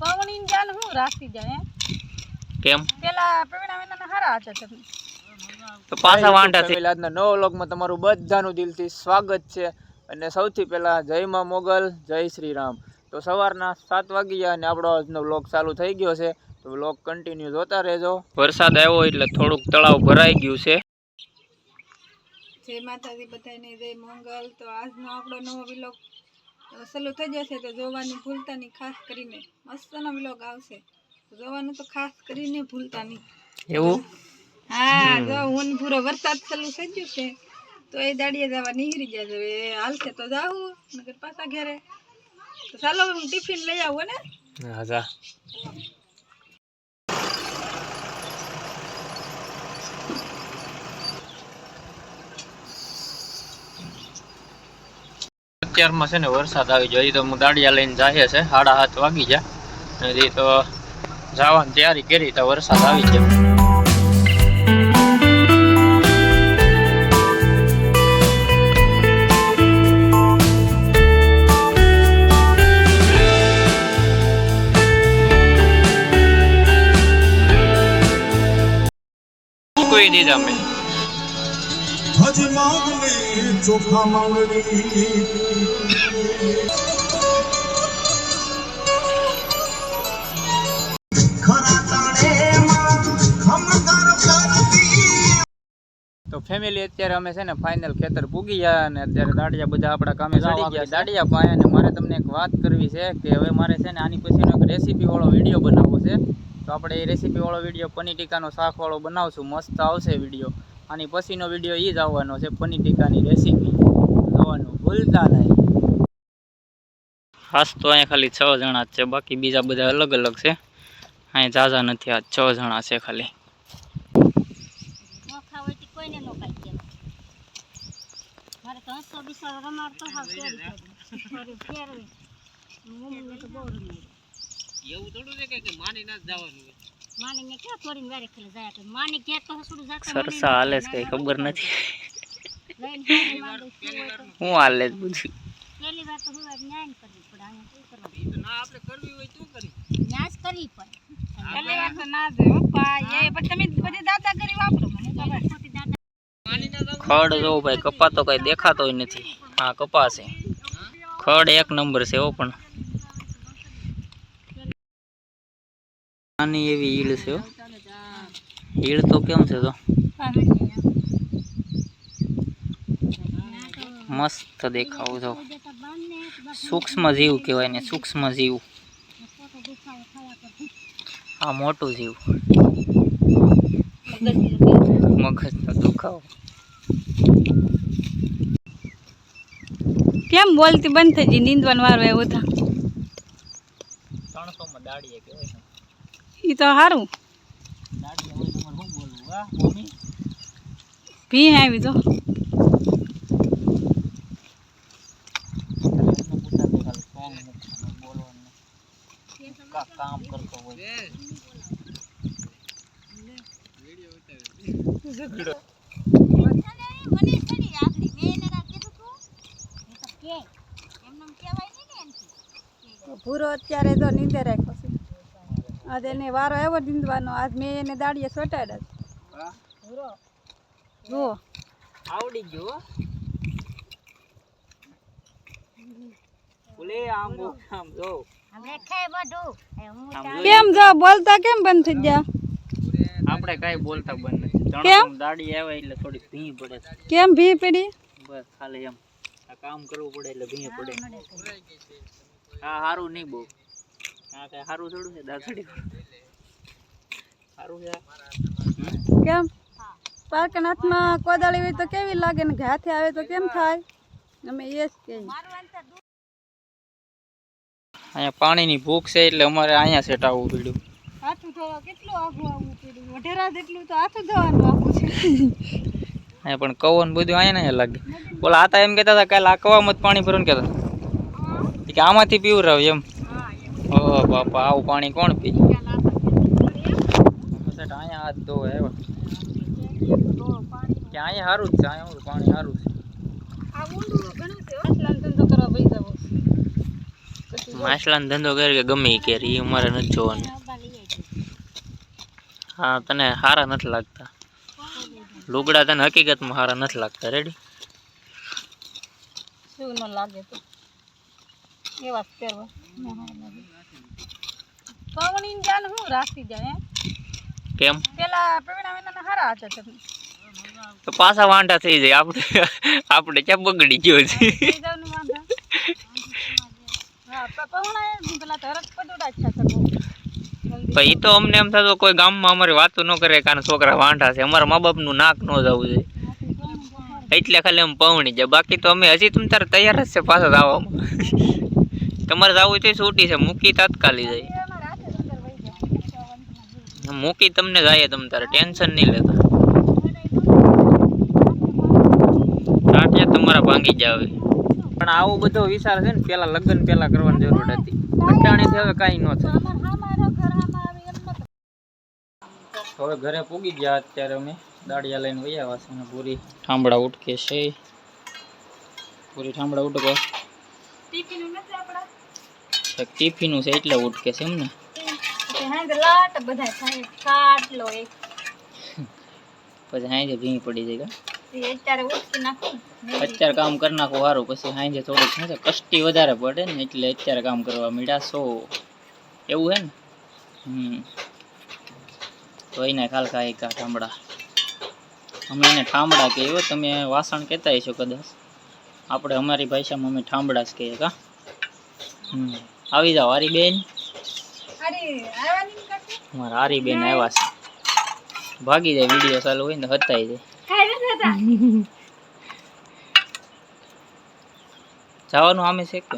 પવણીન જાન હું રાખી જાય કેમ પેલા પ્રવીણા વેના હારા હતા તમે તો પાછા વાંઢા થઈ આજના નવા વ્લોગમાં તમારું બધાનું દિલથી સ્વાગત છે અને સૌથી પહેલા જય માં મોગલ જય શ્રી રામ। તો સવારના 7 વાગી ગયા અને આપણો આજનો વ્લોગ ચાલુ થઈ ગયો છે તો વ્લોગ કન્ટિન્યુ જોતા રહેજો। વરસાદ આવ્યો એટલે થોડુંક તળાવ ભરાઈ ગયું છે। જય માતાજી બધાને જય મંગલ। તો આજનો આપણો નવો વ્લોગ ચાલુ થઈ જશે તો જોવાનું ભૂલતા નહીં ખાસ કરીને મસ્તનો વ્લોગ આવશે જોવાનું તો ખાસ કરીને ભૂલતા નહીં એવું હા જો હું પૂરો વરસાદ ચાલુ થઈ ગયો છે તો એ દાડીએ જવા નીકળી જાય હવે હાલશે તો જાવું નકર પાછા ઘરે તો ચાલો હું ટિફિન લઈ આવું ને હા જા અત્યારમાં છે ને વરસાદ આવી ગયો તો હું દાડિયા લઈને જાય છે 7:30 વાગી ગયા હજી તો જવાની તૈયારી કરી તો વરસાદ આવી ગયો। કોઈ દીધા મેં હજી માંગણી ચોખા માંગણી તો ફેમિલી અત્યારે અમે છે ને ફાઇનલ ખેતર પૂગી ગયા અને અત્યારે દાડિયા બધા આપણા કામે ચડી ગયા દાડિયા પાયા। અને મારે તમને એક વાત કરવી છે કે હવે મારે છે ને આની પછીનો એક રેસીપી વાળો વિડીયો બનાવવો છે તો આપણે એ રેસીપી વાળો વિડીયો પનીર ટીકાનો શાક વાળો બનાવશું મસ્ત આવશે વિડીયો। આની પછીનો વિડીયો એ જ આવવાનો છે પનીર ટીકાની રેસીપી જોવાનું ભૂલતા નહીં। ખાસ તો અહીંયા ખાલી 6 જણા જ છે બાકી બીજા બધા અલગ અલગ છે અહીંયા જાજા નથી આ 6 જણા છે ખાલી। એવું થોડું છે કે માની ના જવાનું માનીને ક્યાં થોડીને વારે ખેલે જાય તો માની કે તો હસુડું જાતો સરસા હાલે છે કઈ ખબર નથી હું હાલે જ બધું પહેલી વાર તો હું ન્યાય કરવી પડે અહીંયા શું કરવાનું ઈ તો ના આપણે કરવી હોય તો કરી ન્યાય જ કરવી પડે પહેલી વાર તો ના જાય પપ્પા એ પણ તમે બધી દાદા કરી વાપરો મને ખબર ખોટી દાદા ખડ જો ભાઈ કપા તો કઈ દેખાતોય નથી હા કપા છે ખડ એક નંબર છે ઓ પણ આની એવી ઈળ છે ઈળ તો કેમ છે તો મસ્ત દેખાવ છો સૂક્ષ્મ જીવ કહેવાય ને સૂક્ષ્મ જીવ આ મોટું જીવ મગજનો દુખાવો કેમ બોલતી બંધ થઈ ગઈ નીંદવાનો વારો આવ્યો હતો 300 માં દાડીએ કહેવાય ઈ તો સારું દાડીએ હોય તમારે શું બોલવું હા મમ્મી ભી આવી તો કામ કરતો હોય ભૂરો અત્યારે તો નીંદે રાખ્યો છે આજ એને વારો આવ્યો નીંદવાનો આજ મેં એને દાડીએ સોટાડ્યા ભૂરો જો આવડી ગયો બોલે આમ જો કેમ જો બોલતા કેમ બંધ થઈ ગયા આપણે કાઈ બોલતા બંધ નથી કેમ દાડી આવે એટલે થોડી ભી પડે કેમ ભી પડી બસ ખાલી એમ આ કામ કરવું પડે એટલે ભી પડે હા હારું નહીં બહુ હા કઈ હારું થોડું છે દાસડી હારું છે કેમ પારકન હાથમાં કોદાળી હોય તો કેવી લાગે ને હાથે આવે તો કેમ થાય અમે એ જ કહીએ અહીંયા પાણીની ભૂખ છે એટલે અમારે અહીંયા સેટ આવવું પડ્યું હાથું ધોવા કેટલું આઘું આવવું પડ્યું વઢેરા જેટલું તો હાથું ધોવાનું આઘું છે અહીંયા પણ કવન બધું અહીંયા ને લાગે બોલા આતા એમ કહેતા હતા કાલે આ કવામાં જ પાણી ભરવાનું કહેતા કે આમાંથી પીવું રાવ એમ ઓ બાપા આવું પાણી કોણ પી અહીંયા હાથ ધોવે આવ્યા કે અહીંયા સારું જ છે અહીંયા પાણી સારું છે આ ઊંડું ઘણું છે અસલાન ધંધો કરવા પૈસા પછી માછલાનો ધંધો કરે કે ગમે ઈ કરે ઈ અમારે નથી જોવાનું. હા તને સારા નથી લાગતા લુગડા, તને હકીકતમાં સારા નથી લાગતા. રેડી? શું ન લાગે તો એવા જ પહેરવા. પવણી જાન હું રાખી જાય કેમ? પેલા પ્રવીણા વેના હારા હતા તમે તો પાછા વાંઢા થઈ જાય. આપણે ક્યાં બગડી ગયો છે. થઈ જવાનું વાંધા. હા પવણા પેલા તરત પદોડા છે તો પણ ઈ તો અમને એમ થતું કોઈ ગામમાં અમારી વાતો ન કરે કારણ છોકરા વાંઢા છે. અમારા મા બાપનું નાક ન જવું જોઈએ એટલે ખાલી આમ પવણી જાય. બાકી તો અમે હજી તમ તારે તૈયાર જ છે પાછા જવામાં. તમારે જવું તો છૂટી છે, મૂકી તાત્કાલિક જાય. મૂકી તમને જાય તમ તારે ટેન્શન નહીં લેતા. ટાટિયા તમારા ભાંગી જાવે. પણ આવું બધો વિચાર છે ને પેલા લગ્ન પેલા કરવાની જરૂર હતી. અટાણીથી હવે કાંઈ ન થાય. હવે ઘરે પૂગી ગયા. અત્યારે અમે દાડિયા લઈને વહી આવ્યા છે અને પૂરી ઠામડા ઉટકે છે. પૂરી ઠામડા ઉટકો ટીપીનું નથી આપડા ટિફિનું છે એટલે ઉટકે છે એમ ને. હા લાટ બધા થાય ખાટલો એક પછી હાંજે ભીંગ પડી જાય. અત્યારે ઉઠી નાખું અત્યારે કામ કરી નાખો સારું, પછી હાંજે થોડુંક શું છે કષ્ટી વધારે પડે ને એટલે અત્યારે કામ કરવા મીડા સો એવું હે ને. તો એને ખાલ ખાઈ કા ઠામડા. અમે એને ઠામડા કહીએ. તમે વાસણ કહેતા હશો કદાચ. આપણે અમારી ભાષામાં અમે ઠામડા જ કહીએ. કા આવી જાઓ હારી બેન. મારા હારી બેન આવ્યા છે. ભાગી જાય વિડીયો ચાલુ હોય ને હતાઈ જાય. જવાનું આમે છે કે